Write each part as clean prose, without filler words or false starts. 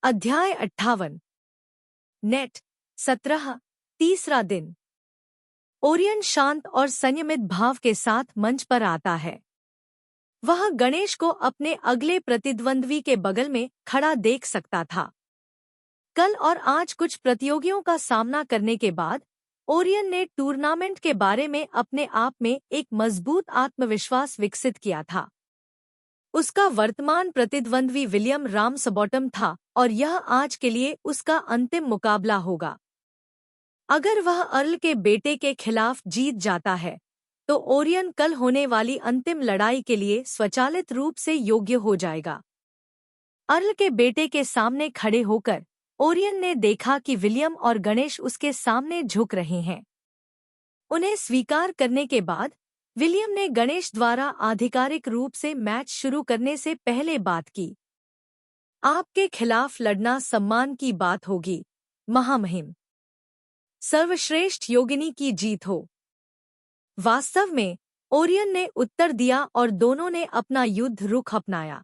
अध्याय 58। नेट 17। तीसरा दिन। ओरियन शांत और संयमित भाव के साथ मंच पर आता है। वह गणेश को अपने अगले प्रतिद्वंद्वी के बगल में खड़ा देख सकता था। कल और आज कुछ प्रतियोगियों का सामना करने के बाद ओरियन ने टूर्नामेंट के बारे में अपने आप में एक मजबूत आत्मविश्वास विकसित किया था। उसका वर्तमान प्रतिद्वंद्वी विलियम रामसबॉटम था और यह आज के लिए उसका अंतिम मुकाबला होगा। अगर वह अर्ल के बेटे के खिलाफ जीत जाता है तो ओरियन कल होने वाली अंतिम लड़ाई के लिए स्वचालित रूप से योग्य हो जाएगा। अर्ल के बेटे के सामने खड़े होकर ओरियन ने देखा कि विलियम और गणेश उसके सामने झुक रहे हैं। उन्हें स्वीकार करने के बाद विलियम ने गणेश द्वारा आधिकारिक रूप से मैच शुरू करने से पहले बात की। आपके खिलाफ लड़ना सम्मान की बात होगी, महामहिम। सर्वश्रेष्ठ योगिनी की जीत हो। वास्तव में ओरियन ने उत्तर दिया और दोनों ने अपना युद्ध रुख अपनाया।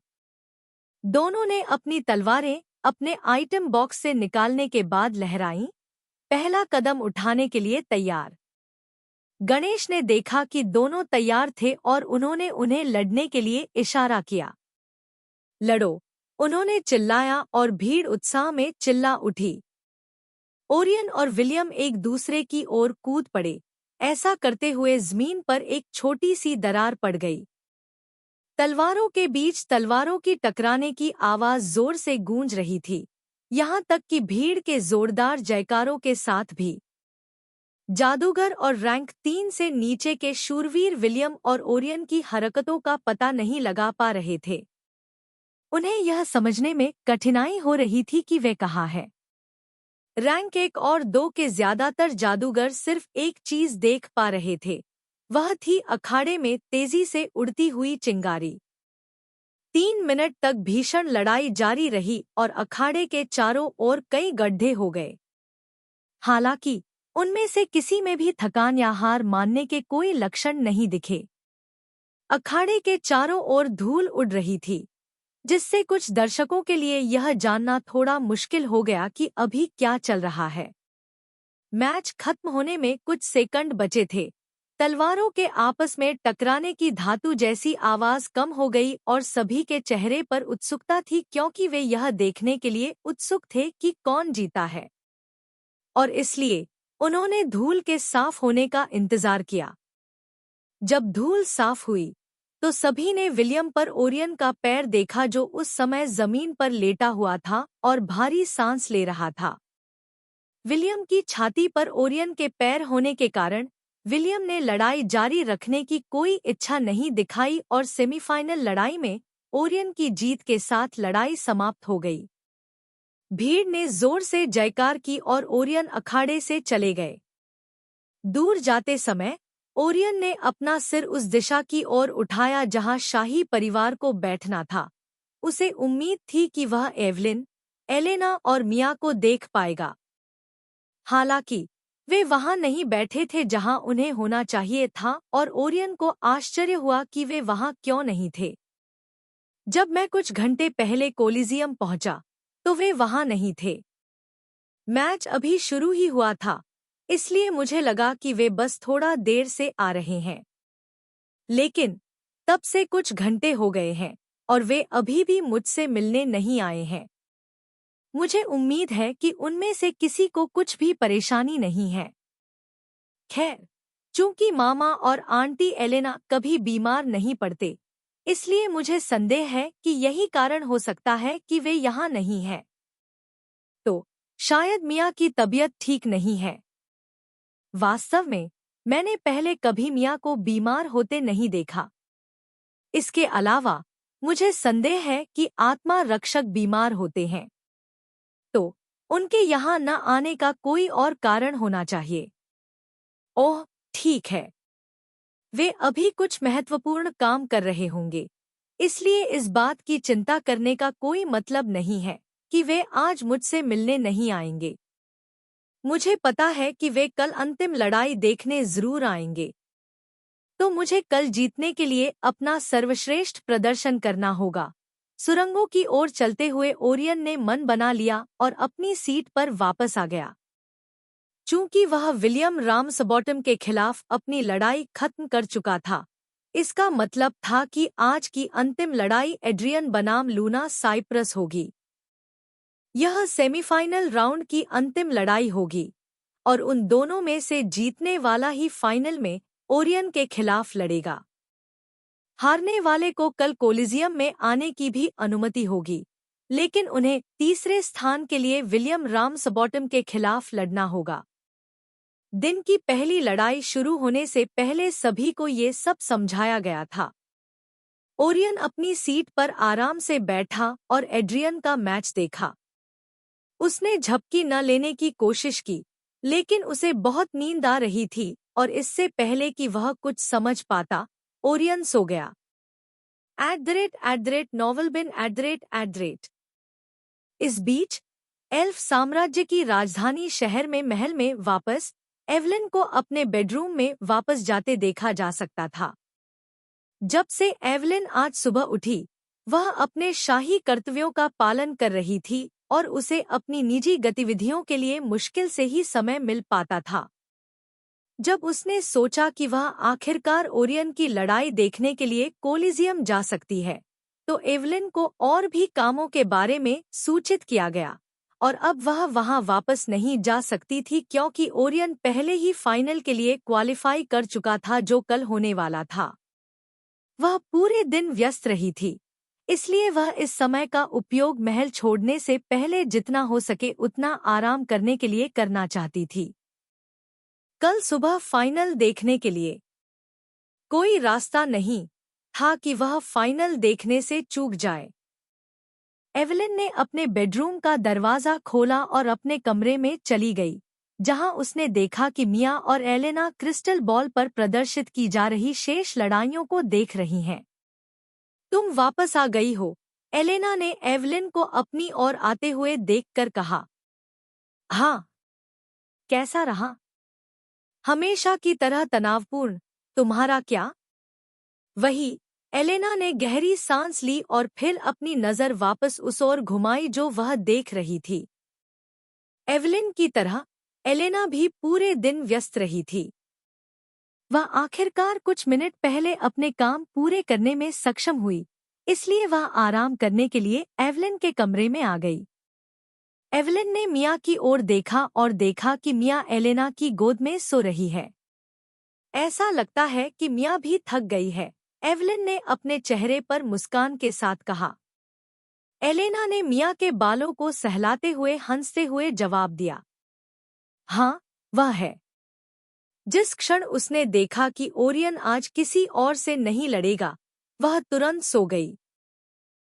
दोनों ने अपनी तलवारें अपने आइटम बॉक्स से निकालने के बाद लहराईं, पहला कदम उठाने के लिए तैयार। गणेश ने देखा कि दोनों तैयार थे और उन्होंने उन्हें लड़ने के लिए इशारा किया। लड़ो, उन्होंने चिल्लाया और भीड़ उत्साह में चिल्ला उठी। ओरियन और विलियम एक दूसरे की ओर कूद पड़े। ऐसा करते हुए जमीन पर एक छोटी सी दरार पड़ गई। तलवारों के बीच तलवारों की टकराने की आवाज जोर से गूंज रही थी, यहाँ तक कि भीड़ के जोरदार जयकारों के साथ भी। जादूगर और रैंक 3 से नीचे के शूरवीर विलियम और ओरियन की हरकतों का पता नहीं लगा पा रहे थे। उन्हें यह समझने में कठिनाई हो रही थी कि वे कहाँ हैं। रैंक 1 और 2 के ज्यादातर जादूगर सिर्फ एक चीज देख पा रहे थे, वह थी अखाड़े में तेजी से उड़ती हुई चिंगारी। 3 मिनट तक भीषण लड़ाई जारी रही और अखाड़े के चारों ओर कई गड्ढे हो गए। हालांकि उनमें से किसी में भी थकान या हार मानने के कोई लक्षण नहीं दिखे। अखाड़े के चारों ओर धूल उड़ रही थी, जिससे कुछ दर्शकों के लिए यह जानना थोड़ा मुश्किल हो गया कि अभी क्या चल रहा है। मैच खत्म होने में कुछ सेकंड बचे थे। तलवारों के आपस में टकराने की धातु जैसी आवाज कम हो गई और सभी के चेहरे पर उत्सुकता थी, क्योंकि वे यह देखने के लिए उत्सुक थे कि कौन जीता है, और इसलिए उन्होंने धूल के साफ होने का इंतजार किया। जब धूल साफ हुई तो सभी ने विलियम पर ओरियन का पैर देखा, जो उस समय जमीन पर लेटा हुआ था और भारी सांस ले रहा था। विलियम की छाती पर ओरियन के पैर होने के कारण विलियम ने लड़ाई जारी रखने की कोई इच्छा नहीं दिखाई और सेमीफाइनल लड़ाई में ओरियन की जीत के साथ लड़ाई समाप्त हो गई। भीड़ ने जोर से जयकार की और ओरियन अखाड़े से चले गए। दूर जाते समय ओरियन ने अपना सिर उस दिशा की ओर उठाया जहां शाही परिवार को बैठना था। उसे उम्मीद थी कि वह एवलिन, एलेना और मिया को देख पाएगा। हालांकि वे वहां नहीं बैठे थे जहां उन्हें होना चाहिए था और ओरियन को आश्चर्य हुआ कि वे वहां क्यों नहीं थे। जब मैं कुछ घंटे पहले कोलिजियम पहुंचा तो वे वहां नहीं थे। मैच अभी शुरू ही हुआ था, इसलिए मुझे लगा कि वे बस थोड़ा देर से आ रहे हैं। लेकिन तब से कुछ घंटे हो गए हैं और वे अभी भी मुझसे मिलने नहीं आए हैं। मुझे उम्मीद है कि उनमें से किसी को कुछ भी परेशानी नहीं है। खैर, चूंकि मामा और आंटी एलेना कभी बीमार नहीं पड़ते, इसलिए मुझे संदेह है कि यही कारण हो सकता है कि वे यहाँ नहीं हैं। तो शायद मिया की तबीयत ठीक नहीं है। वास्तव में मैंने पहले कभी मिया को बीमार होते नहीं देखा। इसके अलावा मुझे संदेह है कि आत्मा रक्षक बीमार होते हैं, तो उनके यहाँ न आने का कोई और कारण होना चाहिए। ओह, ठीक है। वे अभी कुछ महत्वपूर्ण काम कर रहे होंगे, इसलिए इस बात की चिंता करने का कोई मतलब नहीं है कि वे आज मुझसे मिलने नहीं आएंगे। मुझे पता है कि वे कल अंतिम लड़ाई देखने जरूर आएंगे, तो मुझे कल जीतने के लिए अपना सर्वश्रेष्ठ प्रदर्शन करना होगा। सुरंगों की ओर चलते हुए ओरियन ने मन बना लिया और अपनी सीट पर वापस आ गया। चूंकि वह विलियम रामसबॉटम के खिलाफ अपनी लड़ाई खत्म कर चुका था, इसका मतलब था कि आज की अंतिम लड़ाई एड्रियन बनाम लूना साइप्रस होगी। यह सेमीफाइनल राउंड की अंतिम लड़ाई होगी और उन दोनों में से जीतने वाला ही फाइनल में ओरियन के खिलाफ लड़ेगा। हारने वाले को कल कोलिजियम में आने की भी अनुमति होगी, लेकिन उन्हें तीसरे स्थान के लिए विलियम रामसबॉटम के खिलाफ लड़ना होगा। दिन की पहली लड़ाई शुरू होने से पहले सभी को ये सब समझाया गया था। ओरियन अपनी सीट पर आराम से बैठा और एड्रियन का मैच देखा। उसने झपकी न लेने की कोशिश की, लेकिन उसे बहुत नींद आ रही थी और इससे पहले कि वह कुछ समझ पाता, ओरियन सो गया। @novelbin @। इस बीच एल्फ साम्राज्य की राजधानी शहर में महल में वापस एवलिन को अपने बेडरूम में वापस जाते देखा जा सकता था। जब से एवलिन आज सुबह उठी, वह अपने शाही कर्तव्यों का पालन कर रही थी और उसे अपनी निजी गतिविधियों के लिए मुश्किल से ही समय मिल पाता था। जब उसने सोचा कि वह आखिरकार ओरियन की लड़ाई देखने के लिए कोलिजियम जा सकती है, तो एवलिन को और भी कामों के बारे में सूचित किया गया और अब वह वहां वापस नहीं जा सकती थी क्योंकि ओरियन पहले ही फाइनल के लिए क्वालिफाई कर चुका था जो कल होने वाला था। वह पूरे दिन व्यस्त रही थी, इसलिए वह इस समय का उपयोग महल छोड़ने से पहले जितना हो सके उतना आराम करने के लिए करना चाहती थी। कल सुबह फाइनल देखने के लिए कोई रास्ता नहीं था कि वह फाइनल देखने से चूक जाए। एवलिन ने अपने बेडरूम का दरवाजा खोला और अपने कमरे में चली गई, जहां उसने देखा कि मिया और एलेना क्रिस्टल बॉल पर प्रदर्शित की जा रही शेष लड़ाइयों को देख रही हैं। तुम वापस आ गई हो, एलेना ने एवलिन को अपनी ओर आते हुए देखकर कहा। हाँ। कैसा रहा? हमेशा की तरह तनावपूर्ण। तुम्हारा क्या? वही। एलेना ने गहरी सांस ली और फिर अपनी नजर वापस उस ओर घुमाई जो वह देख रही थी। एवलिन की तरह एलेना भी पूरे दिन व्यस्त रही थी। वह आखिरकार कुछ मिनट पहले अपने काम पूरे करने में सक्षम हुई, इसलिए वह आराम करने के लिए एवलिन के कमरे में आ गई। एवलिन ने मिया की ओर देखा और देखा कि मिया एलेना की गोद में सो रही है। ऐसा लगता है कि मिया भी थक गई है, एवलिन ने अपने चेहरे पर मुस्कान के साथ कहा। एलेना ने मिया के बालों को सहलाते हुए हंसते हुए जवाब दिया। हाँ, वह है। जिस क्षण उसने देखा कि ओरियन आज किसी और से नहीं लड़ेगा, वह तुरंत सो गई।